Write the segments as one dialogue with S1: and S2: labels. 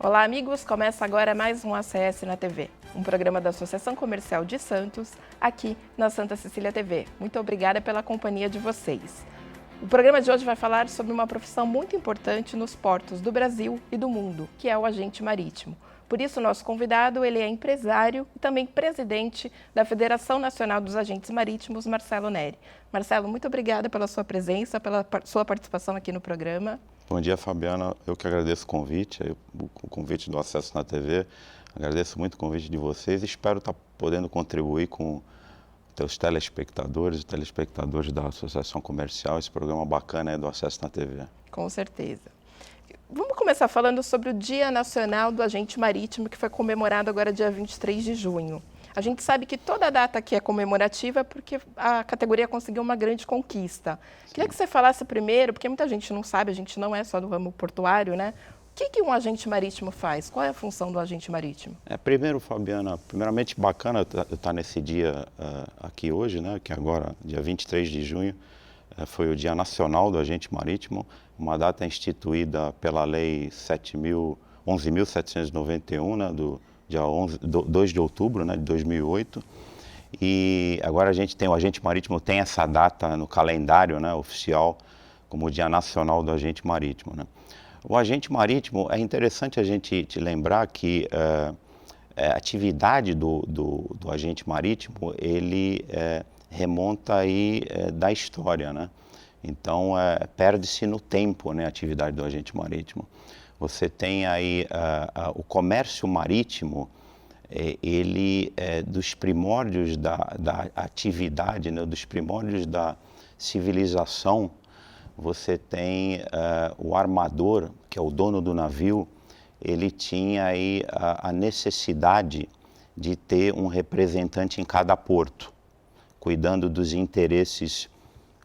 S1: Olá, amigos! Começa agora mais um ACS na TV, um programa da Associação Comercial de Santos, aqui na Santa Cecília TV. Muito obrigada pela companhia de vocês. O programa de hoje vai falar sobre uma profissão muito importante nos portos do Brasil e do mundo, que é o agente marítimo. Por isso, nosso convidado, ele é empresário e também presidente da Federação Nacional dos Agentes Marítimos, Marcelo Neri. Marcelo, muito obrigada pela sua presença, pela sua participação aqui no programa.
S2: Bom dia, Fabiana. Eu que agradeço o convite do Acesso na TV. Agradeço muito o convite de vocês e espero estar podendo contribuir com os telespectadores e telespectadores da Associação Comercial, esse programa bacana aí do Acesso na TV.
S1: Com certeza. Vamos começar falando sobre o Dia Nacional do Agente Marítimo, que foi comemorado agora dia 23 de junho. A gente sabe que toda data aqui é comemorativa porque a categoria conseguiu uma grande conquista. Sim. Queria que você falasse primeiro, porque muita gente não sabe, a gente não é só do ramo portuário, né? O que um agente marítimo faz? Qual é a função do agente marítimo?
S2: Primeiro, Fabiana, primeiramente bacana eu estar nesse dia aqui hoje, né? Que agora, dia 23 de junho, foi o Dia Nacional do Agente Marítimo, uma data instituída pela Lei 11.791, né, do dia 2 de outubro, né, de 2008. E agora o Agente Marítimo tem essa data no calendário, né, oficial como o Dia Nacional do Agente Marítimo, né. O agente marítimo, é interessante a gente te lembrar que a atividade do agente marítimo, ele remonta aí da história, né? Então, perde-se no tempo, né, a atividade do agente marítimo. Você tem aí o comércio marítimo, ele dos primórdios da atividade, né, dos primórdios da civilização. Você tem o armador, que é o dono do navio, ele tinha aí a necessidade de ter um representante em cada porto, cuidando dos interesses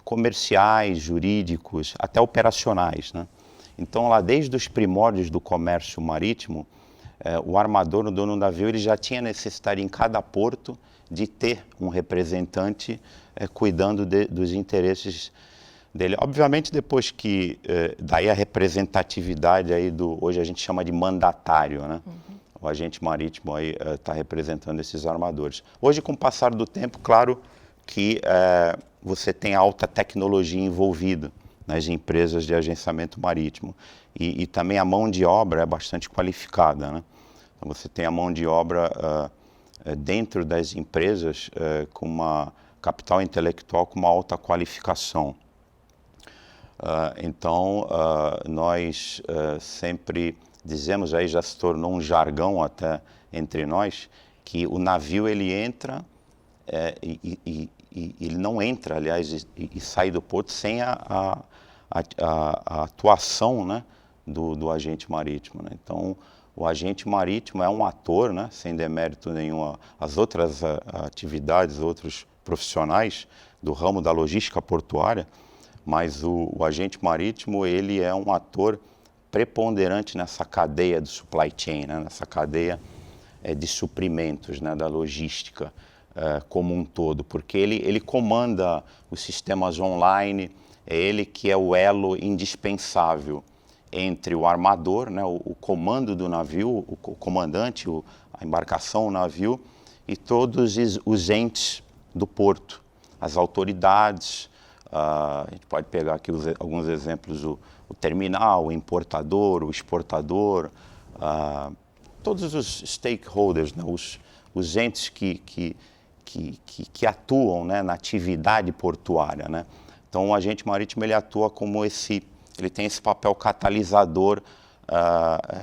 S2: comerciais, jurídicos, até operacionais, né? Então, lá desde os primórdios do comércio marítimo, o armador, o dono do navio, ele já tinha necessidade em cada porto de ter um representante cuidando dos interesses dele. Obviamente, depois que daí a representatividade aí hoje a gente chama de mandatário, né? Uhum. O agente marítimo aí está representando esses armadores. Hoje, com o passar do tempo, claro que você tem alta tecnologia envolvida nas empresas de agenciamento marítimo e também a mão de obra é bastante qualificada, né? Então, você tem a mão de obra dentro das empresas com uma capital intelectual com uma alta qualificação. Então, nós sempre dizemos, aí já se tornou um jargão até entre nós, que o navio ele entra e ele não entra, aliás, e sai do porto sem a atuação, né, do agente marítimo, né? Então, o agente marítimo é um ator, né, sem demérito nenhum às outras atividades, outros profissionais do ramo da logística portuária, mas o agente marítimo, ele é um ator preponderante nessa cadeia do supply chain, né? Nessa cadeia de suprimentos, né? Da logística como um todo, porque ele comanda os sistemas online, é ele que é o elo indispensável entre o armador, né? O comando do navio, o comandante, a embarcação, o navio, e todos os entes do porto, as autoridades. A gente pode pegar aqui alguns exemplos, o terminal, o importador, o exportador, todos os stakeholders, né? Os entes que atuam, né, na atividade portuária, né? Então, o agente marítimo ele atua como ele tem esse papel catalisador,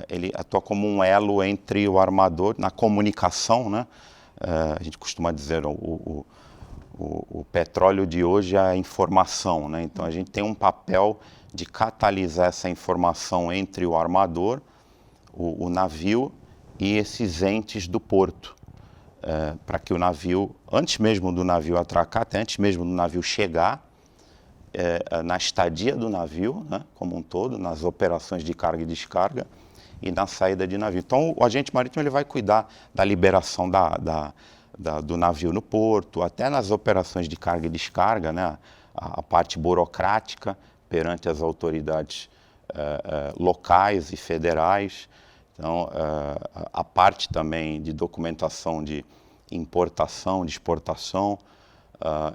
S2: ele atua como um elo entre o armador na comunicação, né? A gente costuma dizer o petróleo de hoje é a informação, né? Então, a gente tem um papel de catalisar essa informação entre o armador, o navio e esses entes do porto, para que o navio, antes mesmo do navio atracar, até antes mesmo do navio chegar, na estadia do navio, né, como um todo, nas operações de carga e descarga e na saída de navio. Então, o agente marítimo ele vai cuidar da liberação do navio no porto, até nas operações de carga e descarga, né, a parte burocrática perante as autoridades locais e federais. Então, a parte também de documentação de importação, de exportação,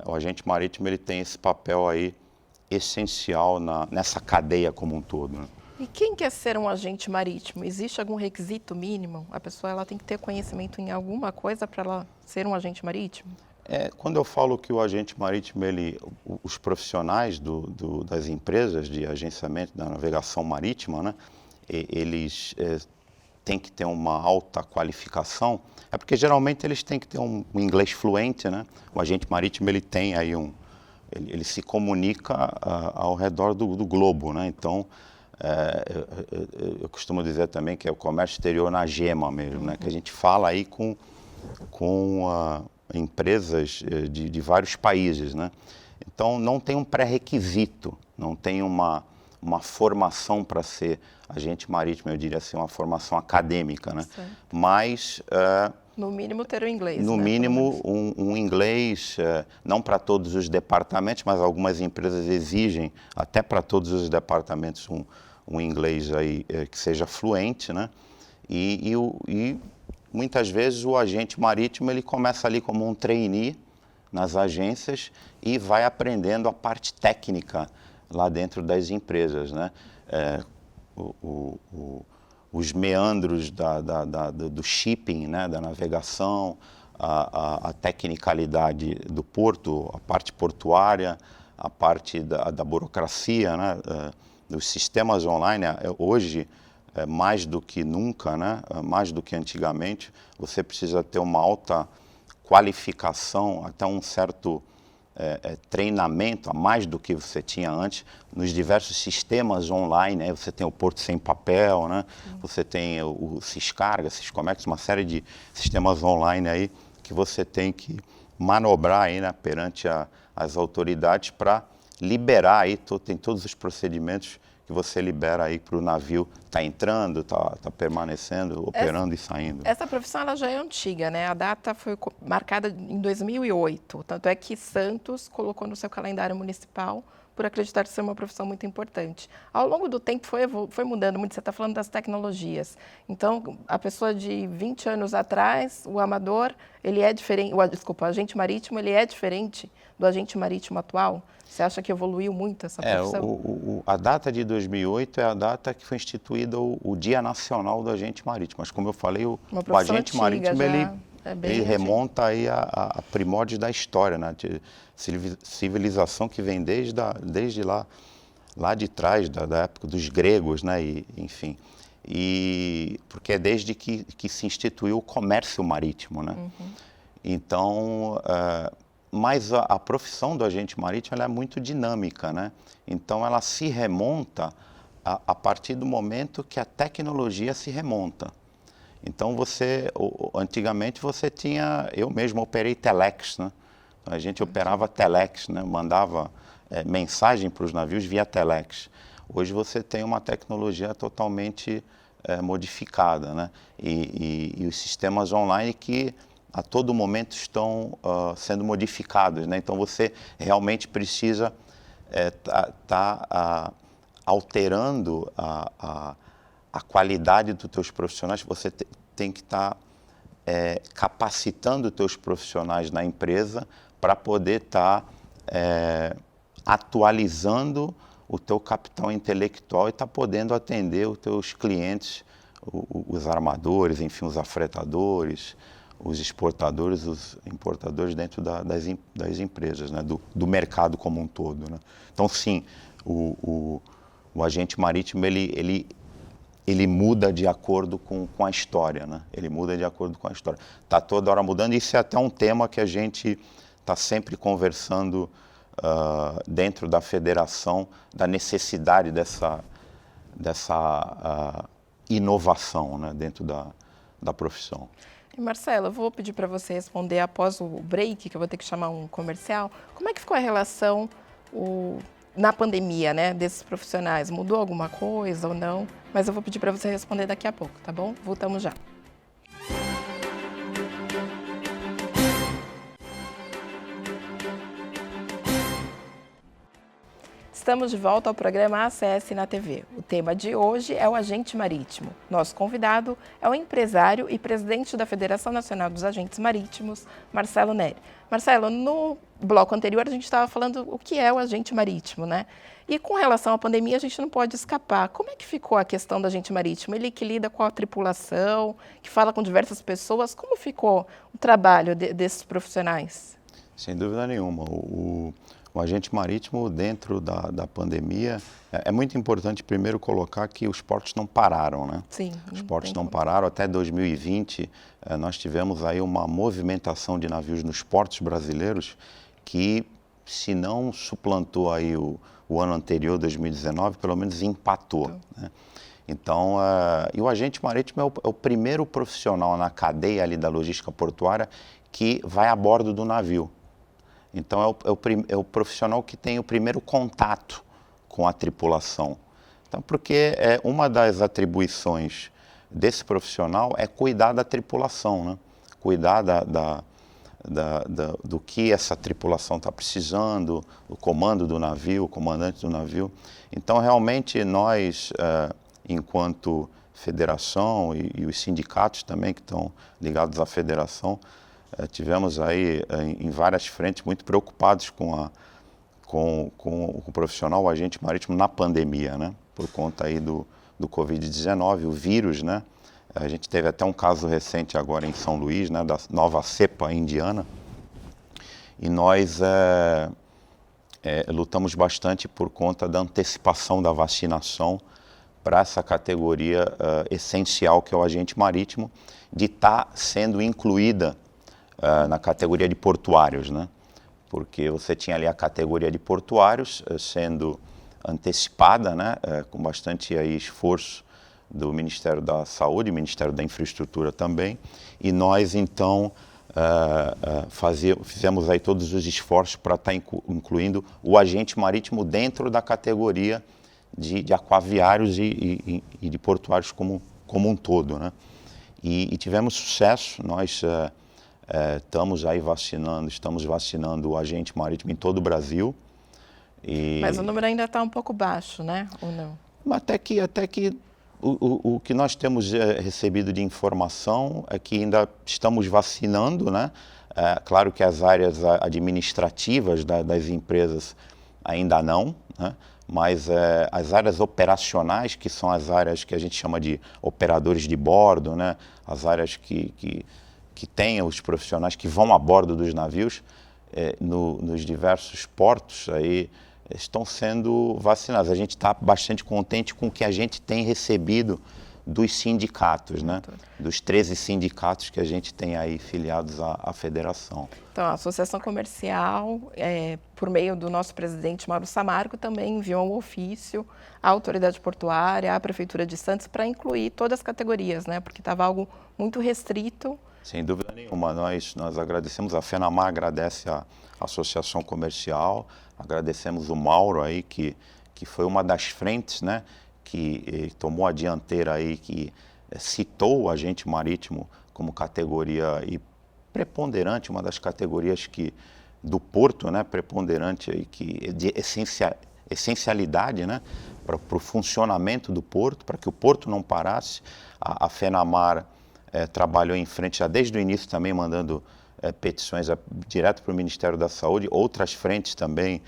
S2: o agente marítimo ele tem esse papel aí essencial nessa cadeia como um todo, né?
S1: E quem quer ser um agente marítimo? Existe algum requisito mínimo? A pessoa ela tem que ter conhecimento em alguma coisa para ela ser um agente marítimo?
S2: Quando eu falo que o agente marítimo, os profissionais das empresas de agenciamento da navegação marítima, né, eles têm que ter uma alta qualificação, é porque geralmente eles têm que ter um inglês fluente, né? O agente marítimo ele tem aí ele se comunica ao redor do globo, né? Então, eu costumo dizer também que é o comércio exterior na gema mesmo, né? Que a gente fala aí com empresas de vários países, né? Então, não tem um pré-requisito, não tem uma formação para ser agente marítimo, eu diria assim, uma formação acadêmica, né?
S1: Certo.
S2: Mas...
S1: no mínimo ter o inglês,
S2: no
S1: né?
S2: mínimo um inglês, não para todos os departamentos, mas algumas empresas exigem até para todos os departamentos um inglês aí que seja fluente, né? E muitas vezes o agente marítimo ele começa ali como um trainee nas agências e vai aprendendo a parte técnica lá dentro das empresas, né? Os meandros do shipping, né? Da navegação, a tecnicalidade do porto, a parte portuária, a parte da burocracia, né? Dos sistemas online. Hoje, mais do que nunca, né? Mais do que antigamente, você precisa ter uma alta qualificação, até um certo treinamento, a mais do que você tinha antes, nos diversos sistemas online, né? Você tem o Porto Sem Papel, né? Você tem o Syscarga, Syscomex, uma série de sistemas online aí que você tem que manobrar aí, né? Perante as autoridades para liberar aí, tem todos os procedimentos que você libera aí para o navio tá entrando, tá permanecendo, operando e saindo.
S1: Essa profissão ela já é antiga, né? A data foi marcada em 2008, tanto é que Santos colocou no seu calendário municipal por acreditar ser uma profissão muito importante. Ao longo do tempo foi mudando muito, você está falando das tecnologias. Então, a pessoa de 20 anos atrás, o amador, ele é diferente, o agente marítimo, ele é diferente do agente marítimo atual? Você acha que evoluiu muito essa profissão?
S2: A data de 2008 é a data que foi instituída o Dia Nacional do Agente Marítimo. Mas, como eu falei, o agente marítimo ele remonta aí a primórdios da história, né? De civilização que vem desde lá de trás, da época dos gregos, né? Enfim, porque é desde que se instituiu o comércio marítimo, né? Uhum. Então, mas a profissão do agente marítimo ela é muito dinâmica, né? Então, ela se remonta a partir do momento que a tecnologia se remonta. Então, antigamente você tinha, eu mesmo operei telex, né? A gente operava telex, né? Mandava mensagem para os navios via telex. Hoje você tem uma tecnologia totalmente modificada, né? E os sistemas online que a todo momento estão sendo modificados, né? Então você realmente precisa alterando a qualidade dos teus profissionais. Você tem que estar capacitando os teus profissionais na empresa para poder estar atualizando o teu capital intelectual e estar podendo atender os teus clientes, os armadores, enfim, os afretadores, os exportadores, os importadores dentro das empresas, né? do mercado como um todo, né? Então, sim, o agente marítimo ele muda de acordo com a história, né? Ele muda de acordo com a história. Está toda hora mudando, e isso é até um tema que a gente está sempre conversando dentro da federação, da necessidade dessa inovação, né? Dentro da profissão.
S1: E Marcelo, eu vou pedir para você responder após o break, que eu vou ter que chamar um comercial. Como é que ficou a relação na pandemia, né, desses profissionais? Mudou alguma coisa ou não? Mas eu vou pedir para você responder daqui a pouco, tá bom? Voltamos já. Estamos de volta ao programa ACS na TV. O tema de hoje é o agente marítimo. Nosso convidado é o empresário e presidente da Federação Nacional dos Agentes Marítimos, Marcelo Neri. Marcelo, no bloco anterior a gente estava falando o que é o agente marítimo, né? E com relação à pandemia a gente não pode escapar. Como é que ficou a questão do agente marítimo? Ele que lida com a tripulação, que fala com diversas pessoas. Como ficou o trabalho desses profissionais?
S2: Sem dúvida nenhuma. O agente marítimo, dentro da pandemia, é muito importante primeiro colocar que os portos não pararam, né?
S1: Sim.
S2: Os portos não pararam. Até 2020, nós tivemos aí uma movimentação de navios nos portos brasileiros que, se não suplantou aí o ano anterior, 2019, pelo menos empatou, né? Então, e o agente marítimo é o primeiro profissional na cadeia ali da logística portuária que vai a bordo do navio. Então, é o profissional que tem o primeiro contato com a tripulação. Então, porque uma das atribuições desse profissional é cuidar da tripulação, né? Cuidar do que essa tripulação está precisando, o comando do navio, o comandante do navio. Então, realmente, nós, enquanto federação e os sindicatos também que estão ligados à federação, tivemos aí em várias frentes muito preocupados com o profissional, o agente marítimo na pandemia, né? Por conta aí do Covid-19, o vírus, né? A gente teve até um caso recente agora em São Luís, né? Da nova cepa indiana. E nós lutamos bastante por conta da antecipação da vacinação para essa categoria essencial que é o agente marítimo, de estar sendo incluída na categoria de portuários, né? Porque você tinha ali a categoria de portuários sendo antecipada, né? Com bastante aí esforço do Ministério da Saúde, Ministério da Infraestrutura também, e nós então fizemos aí todos os esforços para estar incluindo o agente marítimo dentro da categoria de aquaviários e de portuários como um todo, né? E tivemos sucesso. Nós estamos vacinando o agente marítimo em todo o Brasil.
S1: Mas o número ainda está um pouco baixo, né? Ou não?
S2: Até que o que nós temos recebido de informação é que ainda estamos vacinando, né? Claro que as áreas administrativas das empresas ainda não, né? Mas as áreas operacionais, que são as áreas que a gente chama de operadores de bordo, né? As áreas que têm os profissionais que vão a bordo dos navios, nos diversos portos aí, estão sendo vacinados. A gente está bastante contente com o que a gente tem recebido dos sindicatos, né? Dos 13 sindicatos que a gente tem aí filiados à federação.
S1: Então, a Associação Comercial, por meio do nosso presidente Mauro Samarco, também enviou um ofício à Autoridade Portuária, à Prefeitura de Santos, para incluir todas as categorias, né? Porque estava algo muito restrito.
S2: Sem dúvida nenhuma, nós agradecemos, a FENAMAR agradece a Associação Comercial, agradecemos o Mauro aí, que foi uma das frentes, né, que tomou a dianteira aí, que citou o agente marítimo como categoria e preponderante, uma das categorias do porto, né, preponderante aí, de essencialidade, né, para o funcionamento do porto, para que o porto não parasse. A FENAMAR trabalhou em frente já desde o início também, mandando petições direto para o Ministério da Saúde, outras frentes também,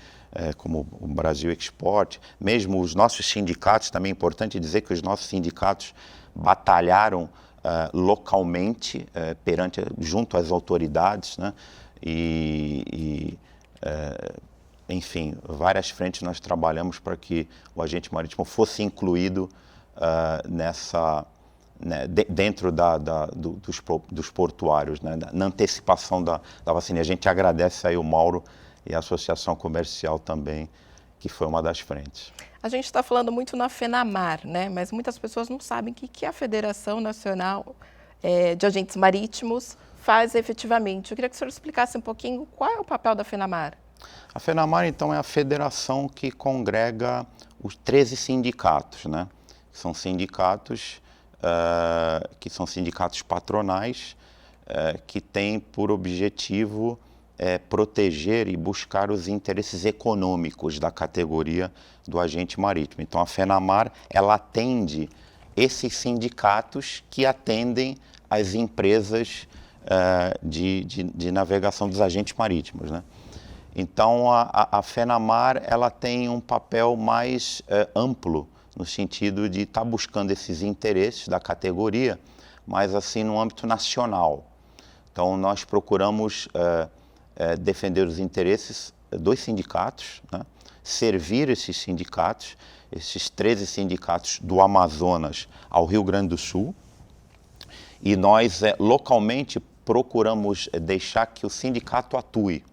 S2: como o Brasil Export, mesmo os nossos sindicatos, também é importante dizer que os nossos sindicatos batalharam localmente, junto às autoridades, né? Enfim, várias frentes nós trabalhamos para que o agente marítimo fosse incluído dentro dos portuários, né? Na antecipação da vacina. A gente agradece aí o Mauro e a Associação Comercial também, que foi uma das frentes.
S1: A gente está falando muito na FENAMAR, né? Mas muitas pessoas não sabem o que a Federação Nacional de Agentes Marítimos faz efetivamente. Eu queria que o senhor explicasse um pouquinho qual é o papel da FENAMAR.
S2: A FENAMAR, então, é a federação que congrega os 13 sindicatos, né? São sindicatos patronais, que têm por objetivo proteger e buscar os interesses econômicos da categoria do agente marítimo. Então, a FENAMAR, ela atende esses sindicatos que atendem as empresas de navegação dos agentes marítimos, né? Então, a FENAMAR, ela tem um papel mais amplo, no sentido de estar buscando esses interesses da categoria, mas assim no âmbito nacional. Então, nós procuramos defender os interesses dos sindicatos, né? Servir esses sindicatos, esses 13 sindicatos do Amazonas ao Rio Grande do Sul, e nós localmente procuramos deixar que o sindicato atue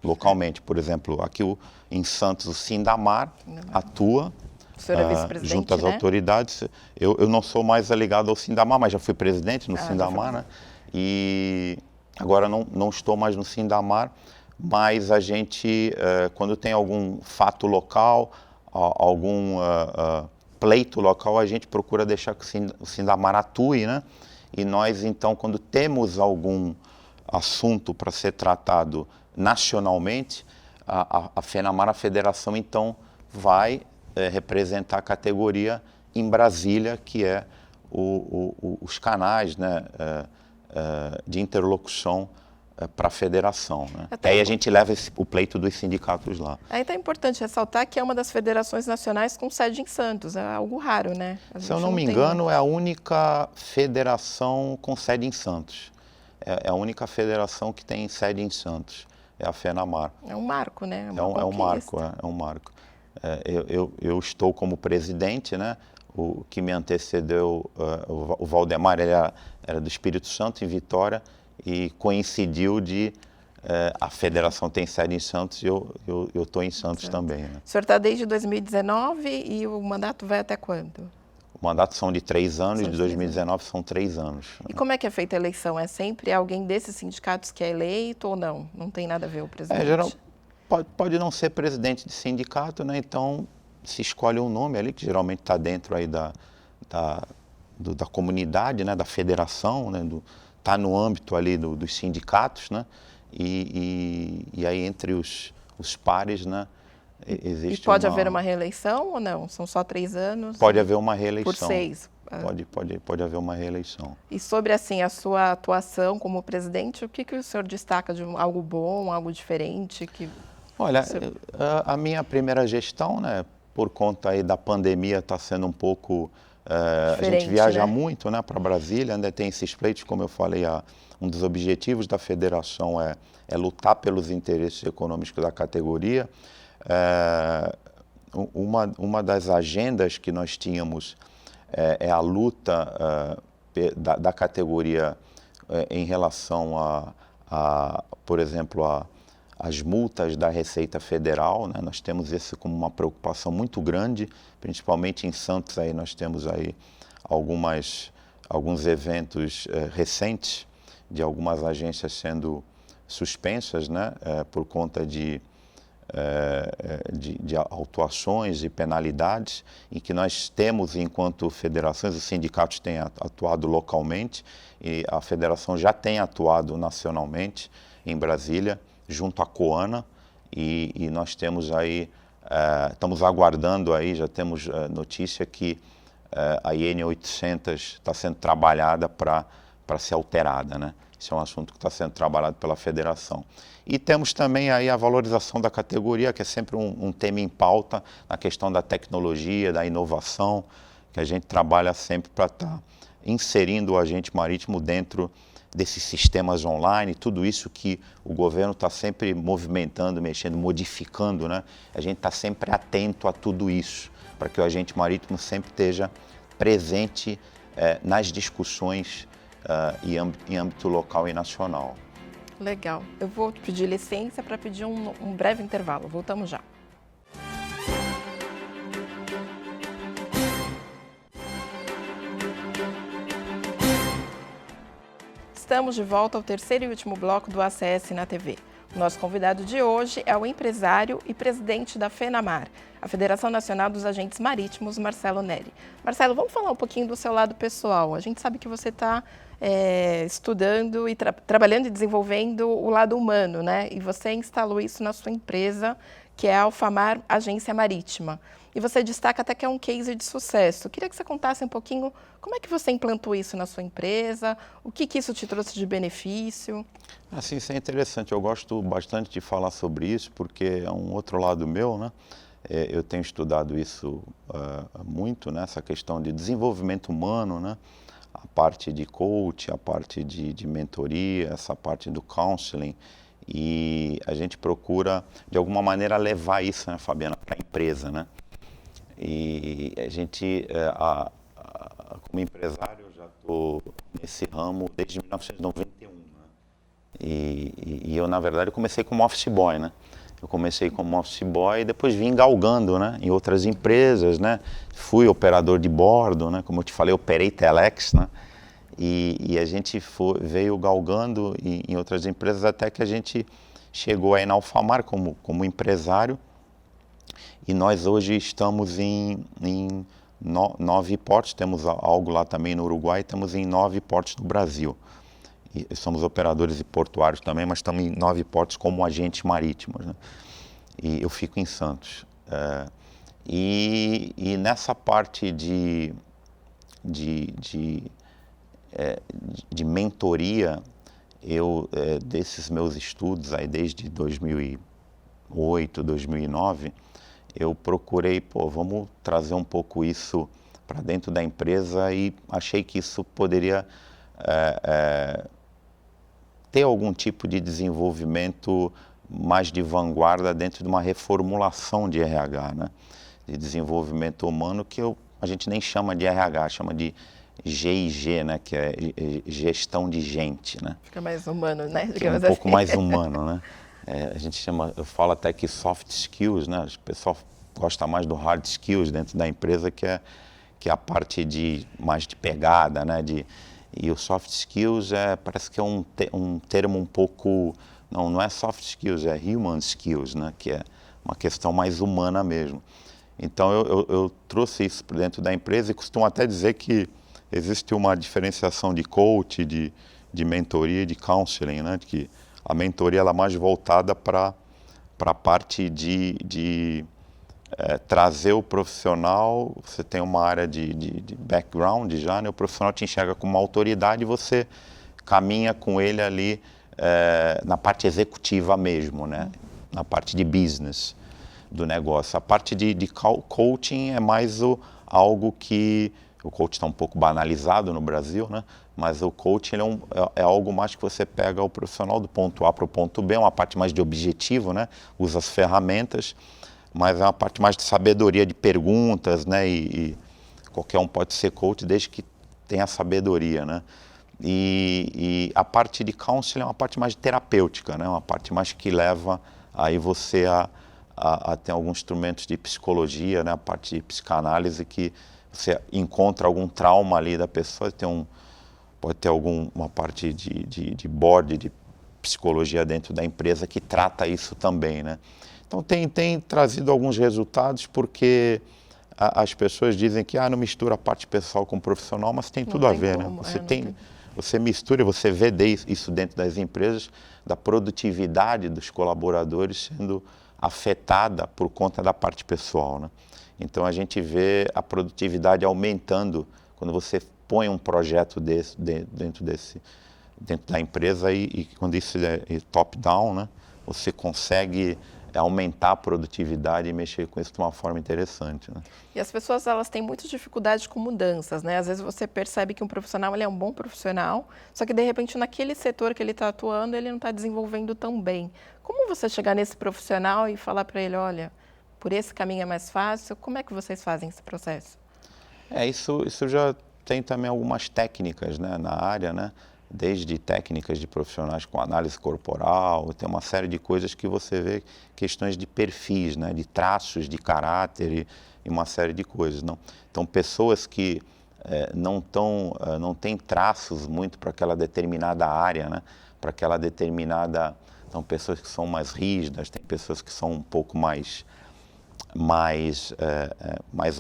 S2: localmente. Por exemplo, aqui em Santos o Sindamar atua junto às autoridades. Eu não sou mais ligado ao Sindamar, mas já fui presidente no Sindamar, né? E agora não estou mais no Sindamar, mas a gente, quando tem algum fato local, algum pleito local, a gente procura deixar que o Sindamar atue, né? E nós, então, quando temos algum assunto para ser tratado nacionalmente, a FENAMAR, a federação, então, vai representar a categoria em Brasília, que é os canais, né, de interlocução para a federação, né? Aí a gente leva o pleito dos sindicatos lá.
S1: Aí tá importante ressaltar que é uma das federações nacionais com sede em Santos, é algo raro, né?
S2: Se eu não me engano, é a única federação com sede em Santos. É a única federação que tem sede em Santos, é a FENAMAR.
S1: É um marco, né?
S2: É um marco, é um marco. Eu estou como presidente, né? O que me antecedeu, o Valdemar, ele era do Espírito Santo, em Vitória, e coincidiu de a federação tem sede em Santos e eu estou em Santos também, né?
S1: O senhor está desde 2019 e o mandato vai até quando?
S2: O mandato são de 3 anos, de 2019 são 3 anos.
S1: E como é que é feita a eleição? É sempre alguém desses sindicatos que é eleito ou não? Não tem nada a ver o presidente?
S2: Pode não ser presidente de sindicato, né? Então se escolhe um nome ali, que geralmente está dentro aí da comunidade, né? Da federação, né? Está no âmbito ali dos sindicatos, né? E aí entre os pares, né? Existe
S1: e pode haver uma reeleição ou não? São só 3 anos?
S2: Pode haver uma reeleição.
S1: Por 6?
S2: Pode haver uma reeleição.
S1: E sobre, assim, a sua atuação como presidente, o que o senhor destaca de algo bom, algo diferente?
S2: Olha, a minha primeira gestão, né? Por conta aí da pandemia, está sendo um pouco... a gente viaja, né, muito, né, para Brasília, ainda tem esses pleitos, como eu falei, um dos objetivos da federação é lutar pelos interesses econômicos da categoria. Uma das agendas que nós tínhamos é a luta da categoria em relação por exemplo, as multas da Receita Federal, né? Nós temos isso como uma preocupação muito grande, principalmente em Santos. Aí nós temos aí alguns eventos recentes de algumas agências sendo suspensas, né? Por conta de autuações e penalidades, em que nós temos, enquanto federações, os sindicatos têm atuado localmente e a federação já tem atuado nacionalmente em Brasília, junto à Coana, e nós temos aí, estamos aguardando aí, já temos notícia que a IN 800 está sendo trabalhada para ser alterada, né? Esse é um assunto que está sendo trabalhado pela federação. E temos também aí a valorização da categoria, que é sempre um tema em pauta, na questão da tecnologia, da inovação, que a gente trabalha sempre para estar inserindo o agente marítimo dentro desses sistemas online, tudo isso que o governo está sempre movimentando, mexendo, modificando, né? A gente está sempre atento a tudo isso, para que o agente marítimo sempre esteja presente nas discussões em âmbito local e nacional.
S1: Legal. Eu vou pedir licença para pedir um breve intervalo. Voltamos já. Estamos de volta ao terceiro e último bloco do ACS na TV. Nosso convidado de hoje é o empresário e presidente da FENAMAR, a Federação Nacional dos Agentes Marítimos, Marcelo Neri. Marcelo, vamos falar um pouquinho do seu lado pessoal. A gente sabe que você está estudando e trabalhando e desenvolvendo o lado humano, né? E você instalou isso na sua empresa, que é a Alfamar Agência Marítima. E você destaca até que é um case de sucesso. Eu queria que você contasse um pouquinho como é que você implantou isso na sua empresa, o que isso te trouxe de benefício.
S2: Assim, isso é interessante. Eu gosto bastante de falar sobre isso, porque é um outro lado meu, né? Eu tenho estudado isso muito, né? Essa questão de desenvolvimento humano, né? A parte de coach, a parte de mentoria, essa parte do counseling. E a gente procura, de alguma maneira, levar isso, né, Fabiana, para a empresa, né? E a gente, como empresário, eu já estou nesse ramo desde 1991, né? E eu, na verdade, comecei como office boy, né? Eu comecei como office boy e depois vim galgando, né, em outras empresas, né? Fui operador de bordo, né? Como eu te falei, operei telex, né? E a gente veio galgando em outras empresas até que a gente chegou aí na Alfamar como empresário. E nós hoje estamos em 9 portos, temos algo lá também no Uruguai, estamos em 9 portos do Brasil. E somos operadores e portuários também, mas estamos em 9 portos como agentes marítimos, né? E eu fico em Santos. E nessa parte de mentoria, desses meus estudos aí desde 2008, 2009, eu procurei, vamos trazer um pouco isso para dentro da empresa e achei que isso poderia ter algum tipo de desenvolvimento mais de vanguarda dentro de uma reformulação de RH, né? De desenvolvimento humano que a gente nem chama de RH, chama de G&G, né? Que é gestão de gente, né?
S1: Fica mais humano, né?
S2: Que é um pouco mais humano, né? A gente chama, eu falo até que soft skills, né? O pessoal gosta mais do hard skills dentro da empresa, que é a parte mais de pegada, né? E o soft skills parece que é um termo um pouco, não é soft skills, é human skills, né? Que é uma questão mais humana mesmo. Então eu trouxe isso para dentro da empresa e costumo até dizer que existe uma diferenciação de coach, de mentoria e de counseling, né? Que a mentoria ela é mais voltada para a parte de trazer o profissional, você tem uma área de background já, né? O profissional te enxerga como uma autoridade e você caminha com ele ali na parte executiva mesmo, né? Na parte de business do negócio. A parte de coaching é mais algo que... O coach está um pouco banalizado no Brasil, né? Mas o coaching é algo mais que você pega o profissional do ponto A para o ponto B, é uma parte mais de objetivo, né? Usa as ferramentas, mas é uma parte mais de sabedoria de perguntas, né? E qualquer um pode ser coach desde que tenha sabedoria, né? E a parte de counseling é uma parte mais terapêutica, né? Uma parte mais que leva aí você a ter alguns instrumentos de psicologia, né? A parte de psicanálise que você encontra algum trauma ali da pessoa, pode ter uma parte de board, de psicologia dentro da empresa que trata isso também, né? Então tem trazido alguns resultados porque as pessoas dizem que não mistura a parte pessoal com profissional, mas tem tudo a ver, né? Você mistura, você vê isso dentro das empresas, da produtividade dos colaboradores sendo afetada por conta da parte pessoal, né? Então a gente vê a produtividade aumentando quando você põe um projeto desse dentro da empresa e quando isso é top-down, né? Você consegue aumentar a produtividade e mexer com isso de uma forma interessante, né?
S1: E as pessoas elas têm muita dificuldade com mudanças, né? Às vezes você percebe que um profissional ele é um bom profissional, só que de repente naquele setor que ele está atuando ele não está desenvolvendo tão bem. Como você chegar nesse profissional e falar para ele, olha, por esse caminho é mais fácil? Como é que vocês fazem esse processo?
S2: Isso já tem também algumas técnicas, né, na área, né? Desde técnicas de profissionais com análise corporal, tem uma série de coisas que você vê, questões de perfis, né, de traços de caráter e uma série de coisas. Não? Então, pessoas que não têm traços muito para aquela determinada área, né, para aquela determinada Então, pessoas que são mais rígidas, tem pessoas que são um pouco mais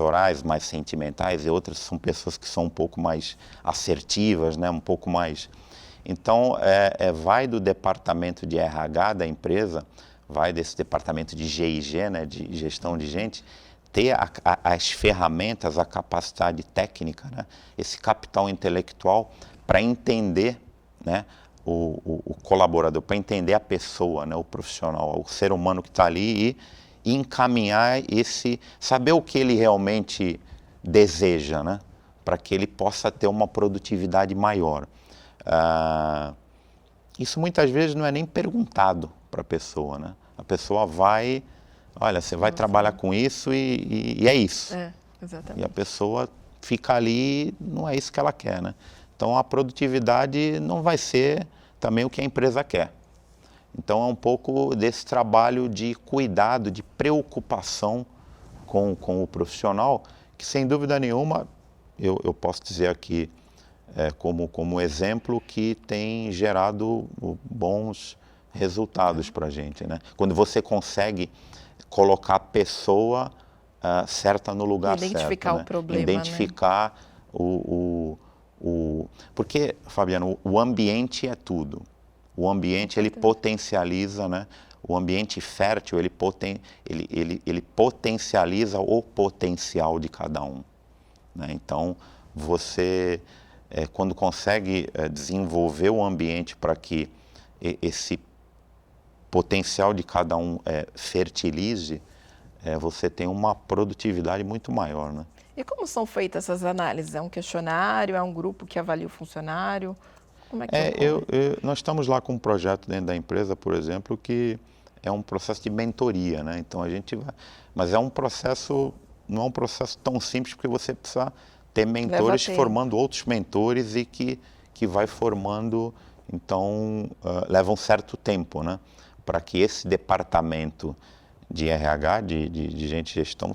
S2: orais, mais sentimentais, e outras são pessoas que são um pouco mais assertivas, né? Um pouco mais... Então, vai do departamento de RH da empresa, vai desse departamento de G&G, né? De gestão de gente, ter as ferramentas, a capacidade técnica, né? Esse capital intelectual para entender, né? O colaborador, para entender a pessoa, né? O profissional, o ser humano que está ali e encaminhar saber o que ele realmente deseja, né? Para que ele possa ter uma produtividade maior. Isso muitas vezes não é nem perguntado para a pessoa, né? A pessoa vai, olha, você vai trabalhar com isso e é isso.
S1: Exatamente.
S2: E a pessoa fica ali, não é isso que ela quer, né? Então a produtividade não vai ser também o que a empresa quer. Então é um pouco desse trabalho de cuidado, de preocupação com o profissional, que sem dúvida nenhuma, eu posso dizer aqui como exemplo, que tem gerado bons resultados para a gente, né? Quando você consegue colocar a pessoa certa no lugar certo.
S1: Identificar o problema,
S2: identificar, né? Porque, Fabiano, o ambiente é tudo. O ambiente, ele potencializa, né? O ambiente fértil, ele potencializa o potencial de cada um, né? Então, você, quando consegue desenvolver o ambiente para que esse potencial de cada um fertilize, você tem uma produtividade muito maior, né?
S1: E como são feitas essas análises? É um questionário? É um grupo que avalia o funcionário? Como é que
S2: nós estamos lá com um projeto dentro da empresa, por exemplo, que é um processo de mentoria, né? Então a gente vai... Mas não é um processo tão simples, porque você precisa ter mentores formando outros mentores e que vai formando, então leva um certo tempo, né? Para que esse departamento de RH, de gente de gestão,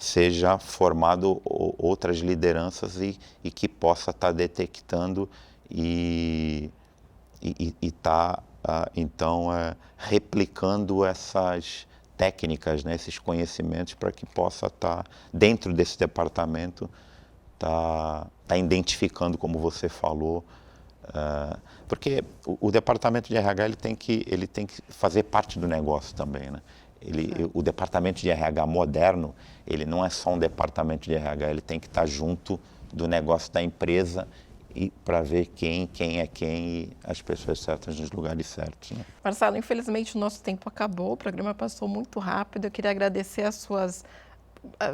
S2: seja formado outras lideranças e que possa estar detectando e está, então, replicando essas técnicas, né, esses conhecimentos, para que possa estar, dentro desse departamento, tá identificando, como você falou, porque o departamento de RH ele tem que fazer parte do negócio também, né? O departamento de RH moderno, ele não é só um departamento de RH, ele tem que estar junto do negócio da empresa e para ver quem é quem e as pessoas certas nos lugares certos, né?
S1: Marcelo, infelizmente o nosso tempo acabou, o programa passou muito rápido. Eu queria agradecer os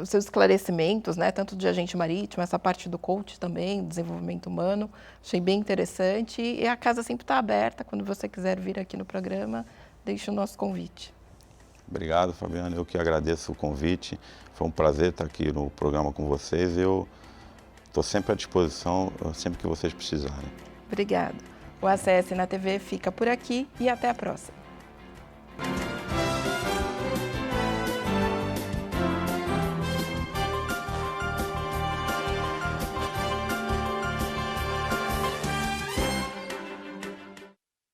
S1: seus esclarecimentos, né? Tanto de agente marítimo, essa parte do coach também, desenvolvimento humano. Achei bem interessante e a casa sempre está aberta. Quando você quiser vir aqui no programa, deixe o nosso convite.
S2: Obrigado, Fabiano. Eu que agradeço o convite. Foi um prazer estar aqui no programa com vocês. Eu estou sempre à disposição, sempre que vocês precisarem.
S1: Obrigado. O ACS na TV fica por aqui e até a próxima.